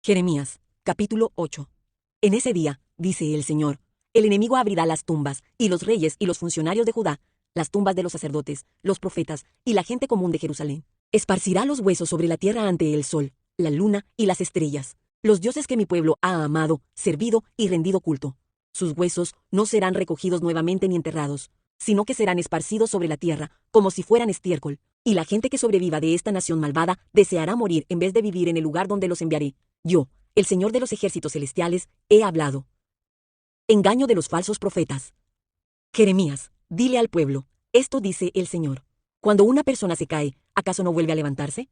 Jeremías, capítulo 8. En ese día, dice el Señor, el enemigo abrirá las tumbas, y los reyes y los funcionarios de Judá, las tumbas de los sacerdotes, los profetas y la gente común de Jerusalén. Esparcirá los huesos sobre la tierra ante el sol, la luna y las estrellas, los dioses que mi pueblo ha amado, servido y rendido culto. Sus huesos no serán recogidos nuevamente ni enterrados, sino que serán esparcidos sobre la tierra, como si fueran estiércol, y la gente que sobreviva de esta nación malvada deseará morir en vez de vivir en el lugar donde los enviaré. Yo, el Señor de los ejércitos celestiales, he hablado. Engaño de los falsos profetas. Jeremías, dile al pueblo, esto dice el Señor. Cuando una persona se cae, ¿acaso no vuelve a levantarse?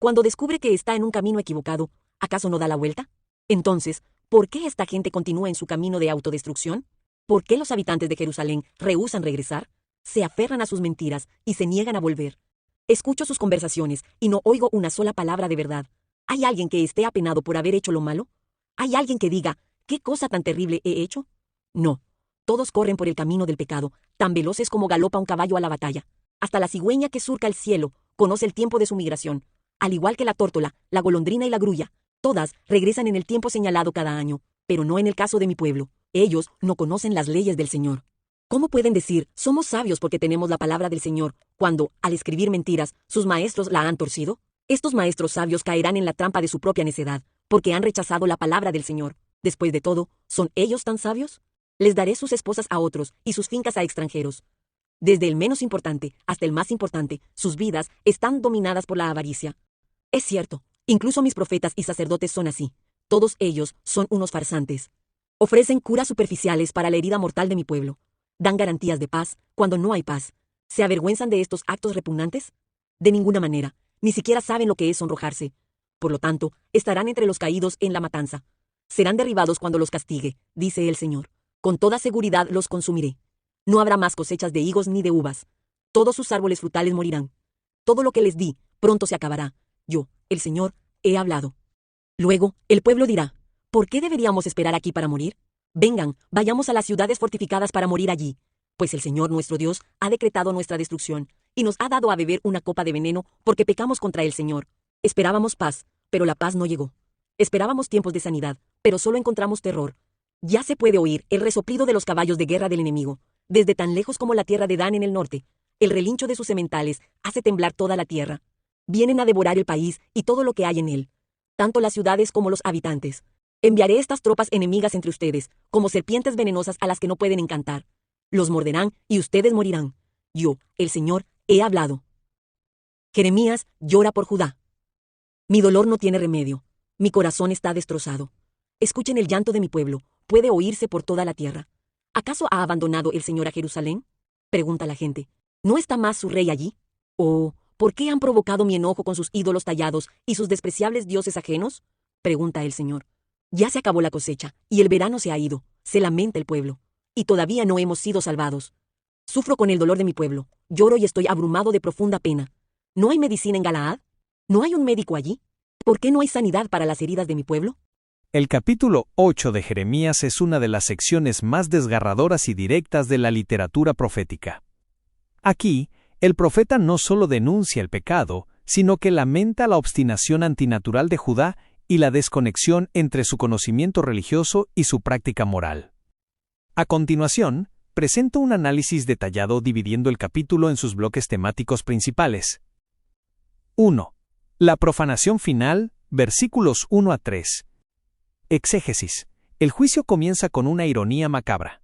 Cuando descubre que está en un camino equivocado, ¿acaso no da la vuelta? Entonces, ¿por qué esta gente continúa en su camino de autodestrucción? ¿Por qué los habitantes de Jerusalén rehúsan regresar? Se aferran a sus mentiras y se niegan a volver. Escucho sus conversaciones y no oigo una sola palabra de verdad. ¿Hay alguien que esté apenado por haber hecho lo malo? ¿Hay alguien que diga, ¿qué cosa tan terrible he hecho? No. Todos corren por el camino del pecado, tan veloces como galopa un caballo a la batalla. Hasta la cigüeña que surca el cielo conoce el tiempo de su migración. Al igual que la tórtola, la golondrina y la grulla, todas regresan en el tiempo señalado cada año, pero no en el caso de mi pueblo. Ellos no conocen las leyes del Señor. ¿Cómo pueden decir, somos sabios porque tenemos la palabra del Señor, cuando, al escribir mentiras, sus maestros la han torcido? Estos maestros sabios caerán en la trampa de su propia necedad, porque han rechazado la palabra del Señor. Después de todo, ¿son ellos tan sabios? Les daré sus esposas a otros y sus fincas a extranjeros. Desde el menos importante hasta el más importante, sus vidas están dominadas por la avaricia. Es cierto, incluso mis profetas y sacerdotes son así. Todos ellos son unos farsantes. Ofrecen curas superficiales para la herida mortal de mi pueblo. Dan garantías de paz cuando no hay paz. ¿Se avergüenzan de estos actos repugnantes? De ninguna manera. Ni siquiera saben lo que es sonrojarse. Por lo tanto, estarán entre los caídos en la matanza. Serán derribados cuando los castigue, dice el Señor. Con toda seguridad los consumiré. No habrá más cosechas de higos ni de uvas. Todos sus árboles frutales morirán. Todo lo que les di pronto se acabará. Yo, el Señor, he hablado. Luego, el pueblo dirá, ¿por qué deberíamos esperar aquí para morir? Vengan, vayamos a las ciudades fortificadas para morir allí. Pues el Señor nuestro Dios ha decretado nuestra destrucción, y nos ha dado a beber una copa de veneno porque pecamos contra el Señor. Esperábamos paz, pero la paz no llegó. Esperábamos tiempos de sanidad, pero solo encontramos terror. Ya se puede oír el resoplido de los caballos de guerra del enemigo, desde tan lejos como la tierra de Dan en el norte. El relincho de sus sementales hace temblar toda la tierra. Vienen a devorar el país y todo lo que hay en él, tanto las ciudades como los habitantes. Enviaré estas tropas enemigas entre ustedes, como serpientes venenosas a las que no pueden encantar. Los morderán y ustedes morirán. Yo, el Señor, he hablado. Jeremías llora por Judá. Mi dolor no tiene remedio. Mi corazón está destrozado. Escuchen el llanto de mi pueblo. Puede oírse por toda la tierra. ¿Acaso ha abandonado el Señor a Jerusalén? Pregunta la gente. ¿No está más su rey allí? ¿O por qué han provocado mi enojo con sus ídolos tallados y sus despreciables dioses ajenos? Pregunta el Señor. Ya se acabó la cosecha, y el verano se ha ido. Se lamenta el pueblo. Y todavía no hemos sido salvados. Sufro con el dolor de mi pueblo. Lloro y estoy abrumado de profunda pena. ¿No hay medicina en Galaad? ¿No hay un médico allí? ¿Por qué no hay sanidad para las heridas de mi pueblo? El capítulo 8 de Jeremías es una de las secciones más desgarradoras y directas de la literatura profética. Aquí, el profeta no solo denuncia el pecado, sino que lamenta la obstinación antinatural de Judá y la desconexión entre su conocimiento religioso y su práctica moral. A continuación, presento un análisis detallado dividiendo el capítulo en sus bloques temáticos principales. 1. La profanación final, versículos 1 a 3. Exégesis. El juicio comienza con una ironía macabra.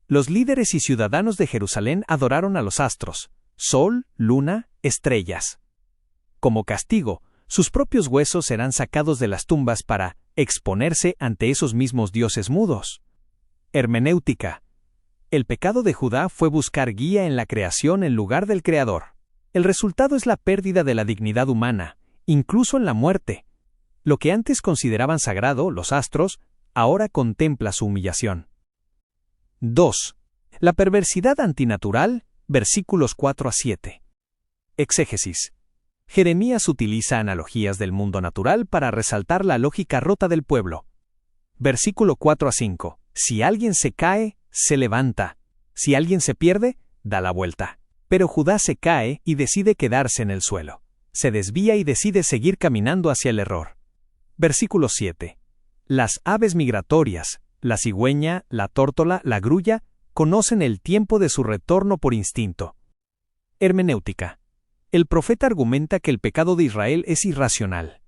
Los líderes y ciudadanos de Jerusalén adoraron a los astros, sol, luna, estrellas. Como castigo, sus propios huesos serán sacados de las tumbas para exponerse ante esos mismos dioses mudos. Hermenéutica. El pecado de Judá fue buscar guía en la creación en lugar del Creador. El resultado es la pérdida de la dignidad humana, incluso en la muerte. Lo que antes consideraban sagrado, los astros, ahora contempla su humillación. 2. La perversidad antinatural, versículos 4 a 7. Exégesis. Jeremías utiliza analogías del mundo natural para resaltar la lógica rota del pueblo. Versículo 4 a 5. Si alguien se cae, se levanta. Si alguien se pierde, da la vuelta. Pero Judá se cae y decide quedarse en el suelo. Se desvía y decide seguir caminando hacia el error. Versículo 7. Las aves migratorias, la cigüeña, la tórtola, la grulla, conocen el tiempo de su retorno por instinto. Hermenéutica. El profeta argumenta que el pecado de Israel es irracional.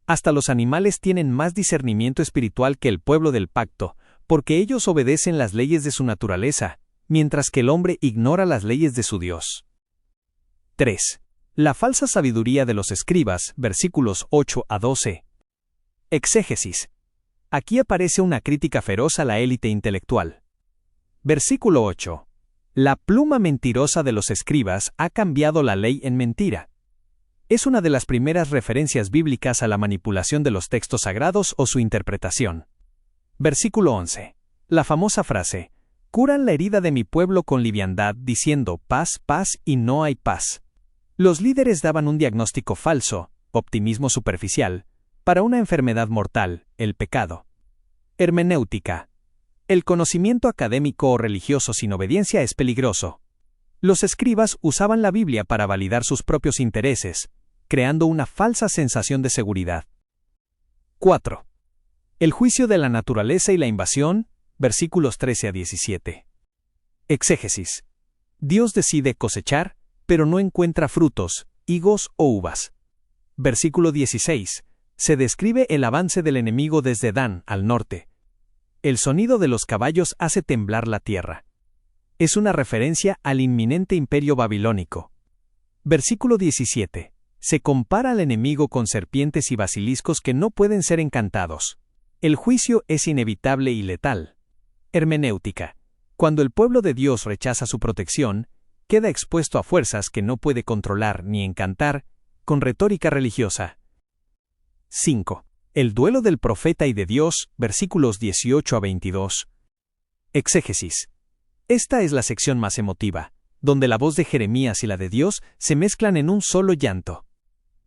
Hasta los animales tienen más discernimiento espiritual que el pueblo del pacto, porque ellos obedecen las leyes de su naturaleza, mientras que el hombre ignora las leyes de su Dios. 3. La falsa sabiduría de los escribas, versículos 8 a 12. Exégesis. Aquí aparece una crítica feroz a la élite intelectual. Versículo 8. La pluma mentirosa de los escribas ha cambiado la ley en mentira. Es una de las primeras referencias bíblicas a la manipulación de los textos sagrados o su interpretación. Versículo 11. La famosa frase, curan la herida de mi pueblo con liviandad, diciendo paz, paz y no hay paz. Los líderes daban un diagnóstico falso, optimismo superficial, para una enfermedad mortal, el pecado. Hermenéutica. El conocimiento académico o religioso sin obediencia es peligroso. Los escribas usaban la Biblia para validar sus propios intereses, creando una falsa sensación de seguridad. 4. El juicio de la naturaleza y la invasión, versículos 13 a 17. Exégesis. Dios decide cosechar, pero no encuentra frutos, higos o uvas. Versículo 16. Se describe el avance del enemigo desde Dan, al norte. El sonido de los caballos hace temblar la tierra. Es una referencia al inminente imperio babilónico. Versículo 17. Se compara al enemigo con serpientes y basiliscos que no pueden ser encantados. El juicio es inevitable y letal. Hermenéutica. Cuando el pueblo de Dios rechaza su protección, queda expuesto a fuerzas que no puede controlar ni encantar, con retórica religiosa. 5. El duelo del profeta y de Dios, versículos 18 a 22. Exégesis. Esta es la sección más emotiva, donde la voz de Jeremías y la de Dios se mezclan en un solo llanto.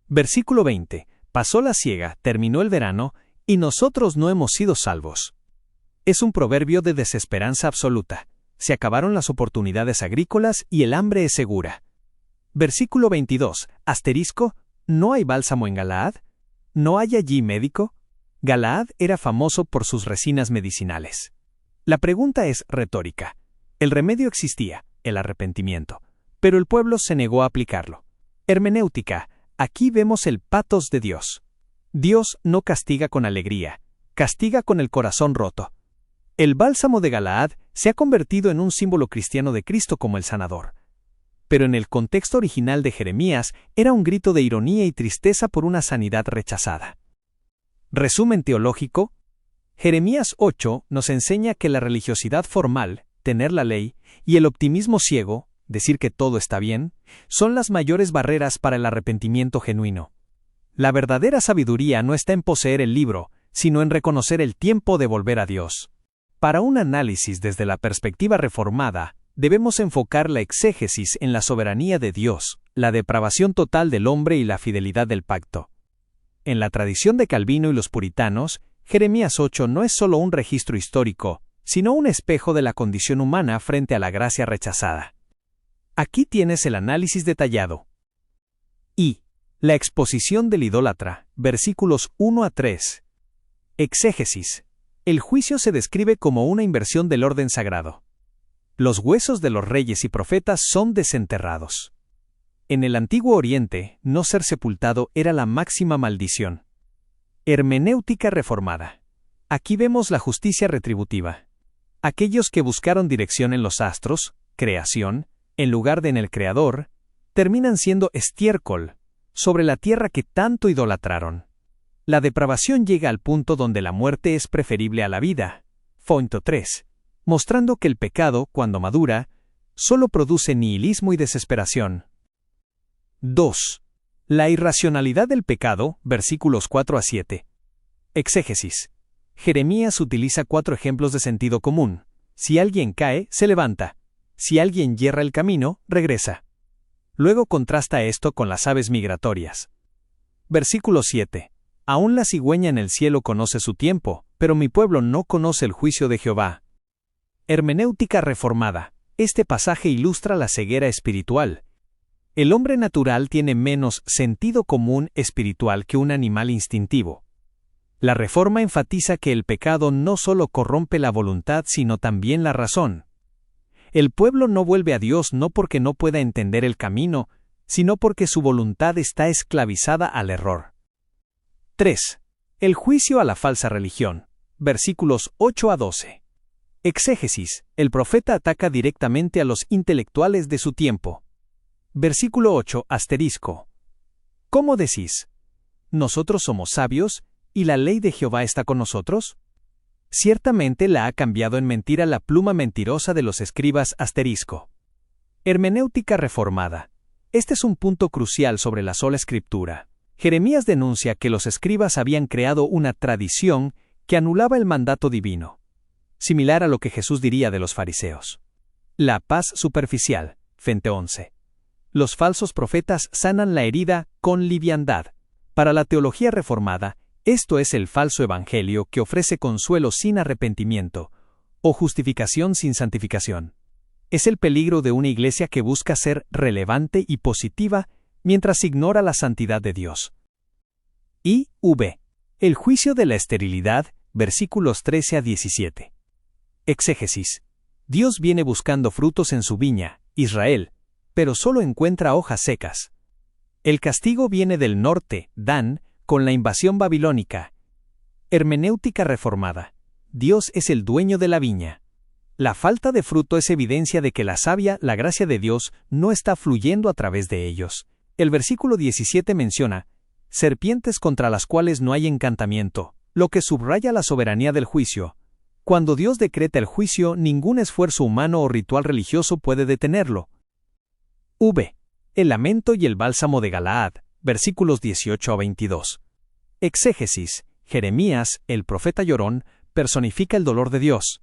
Versículo 20. Pasó la siega, terminó el verano, y nosotros no hemos sido salvos. Es un proverbio de desesperanza absoluta. Se acabaron las oportunidades agrícolas y el hambre es segura. Versículo 22. Asterisco, ¿no hay bálsamo en Galaad? ¿No hay allí médico? Galaad era famoso por sus resinas medicinales. La pregunta es retórica. El remedio existía, el arrepentimiento, pero el pueblo se negó a aplicarlo. Hermenéutica. Aquí vemos el patos de Dios. Dios no castiga con alegría, castiga con el corazón roto. El bálsamo de Galaad se ha convertido en un símbolo cristiano de Cristo como el sanador. Pero en el contexto original de Jeremías era un grito de ironía y tristeza por una sanidad rechazada. Resumen teológico. Jeremías 8 nos enseña que la religiosidad formal, tener la ley, y el optimismo ciego, decir que todo está bien, son las mayores barreras para el arrepentimiento genuino. La verdadera sabiduría no está en poseer el libro, sino en reconocer el tiempo de volver a Dios. Para un análisis desde la perspectiva reformada, debemos enfocar la exégesis en la soberanía de Dios, la depravación total del hombre y la fidelidad del pacto. En la tradición de Calvino y los puritanos, Jeremías 8 no es solo un registro histórico, sino un espejo de la condición humana frente a la gracia rechazada. Aquí tienes el análisis detallado. Y la exposición del idólatra, versículos 1 a 3. Exégesis. El juicio se describe como una inversión del orden sagrado. Los huesos de los reyes y profetas son desenterrados. En el Antiguo Oriente, no ser sepultado era la máxima maldición. Hermenéutica reformada. Aquí vemos la justicia retributiva. Aquellos que buscaron dirección en los astros, creación, en lugar de en el Creador, terminan siendo estiércol sobre la tierra que tanto idolatraron. La depravación llega al punto donde la muerte es preferible a la vida. Punto 3. Mostrando que el pecado, cuando madura, solo produce nihilismo y desesperación. 2. La irracionalidad del pecado, versículos 4 a 7. Exégesis. Jeremías utiliza 4 ejemplos de sentido común. Si alguien cae, se levanta. Si alguien yerra el camino, regresa. Luego contrasta esto con las aves migratorias. Versículo 7. Aún la cigüeña en el cielo conoce su tiempo, pero mi pueblo no conoce el juicio de Jehová. Hermenéutica reformada. Este pasaje ilustra la ceguera espiritual. El hombre natural tiene menos sentido común espiritual que un animal instintivo. La Reforma enfatiza que el pecado no solo corrompe la voluntad, sino también la razón. El pueblo no vuelve a Dios no porque no pueda entender el camino, sino porque su voluntad está esclavizada al error. 3. El juicio a la falsa religión. Versículos 8 a 12. Exégesis. El profeta ataca directamente a los intelectuales de su tiempo. Versículo 8 asterisco. ¿Cómo decís? ¿Nosotros somos sabios y la ley de Jehová está con nosotros? Ciertamente la ha cambiado en mentira la pluma mentirosa de los escribas asterisco. Hermenéutica reformada. Este es un punto crucial sobre la sola escritura. Jeremías denuncia que los escribas habían creado una tradición que anulaba el mandato divino, similar a lo que Jesús diría de los fariseos. La paz superficial. Fente 11. Los falsos profetas sanan la herida con liviandad. Para la teología reformada, esto es el falso evangelio que ofrece consuelo sin arrepentimiento o justificación sin santificación. Es el peligro de una iglesia que busca ser relevante y positiva mientras ignora la santidad de Dios. I.V. El juicio de la esterilidad, versículos 13 a 17. Exégesis. Dios viene buscando frutos en su viña, Israel, pero solo encuentra hojas secas. El castigo viene del norte, Dan, con la invasión babilónica. Hermenéutica reformada. Dios es el dueño de la viña. La falta de fruto es evidencia de que la savia, la gracia de Dios, no está fluyendo a través de ellos. El versículo 17 menciona serpientes contra las cuales no hay encantamiento, lo que subraya la soberanía del juicio. Cuando Dios decreta el juicio, ningún esfuerzo humano o ritual religioso puede detenerlo. V. El lamento y el bálsamo de Galaad, versículos 18 a 22. Exégesis. Jeremías, el profeta llorón, personifica el dolor de Dios.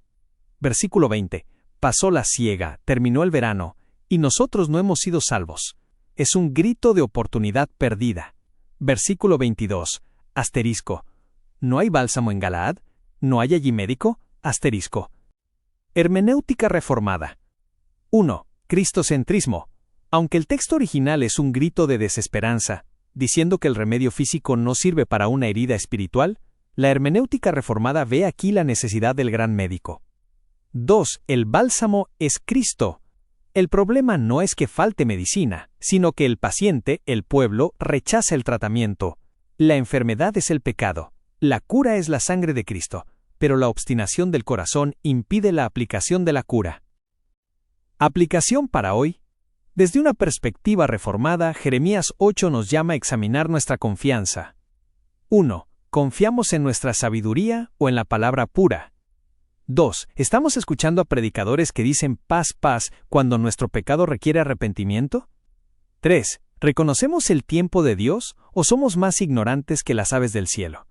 Versículo 20. Pasó la siega, terminó el verano, y nosotros no hemos sido salvos. Es un grito de oportunidad perdida. Versículo 22. Asterisco. ¿No hay bálsamo en Galaad? ¿No hay allí médico? Asterisco. Hermenéutica reformada. 1. Cristocentrismo. Aunque el texto original es un grito de desesperanza, diciendo que el remedio físico no sirve para una herida espiritual, la hermenéutica reformada ve aquí la necesidad del gran médico. 2. El bálsamo es Cristo. El problema no es que falte medicina, sino que el paciente, el pueblo, rechaza el tratamiento. La enfermedad es el pecado. La cura es la sangre de Cristo, pero la obstinación del corazón impide la aplicación de la cura. Aplicación para hoy. Desde una perspectiva reformada, Jeremías 8 nos llama a examinar nuestra confianza. 1. ¿Confiamos en nuestra sabiduría o en la palabra pura? 2. ¿Estamos escuchando a predicadores que dicen paz, paz cuando nuestro pecado requiere arrepentimiento? 3. ¿Reconocemos el tiempo de Dios o somos más ignorantes que las aves del cielo?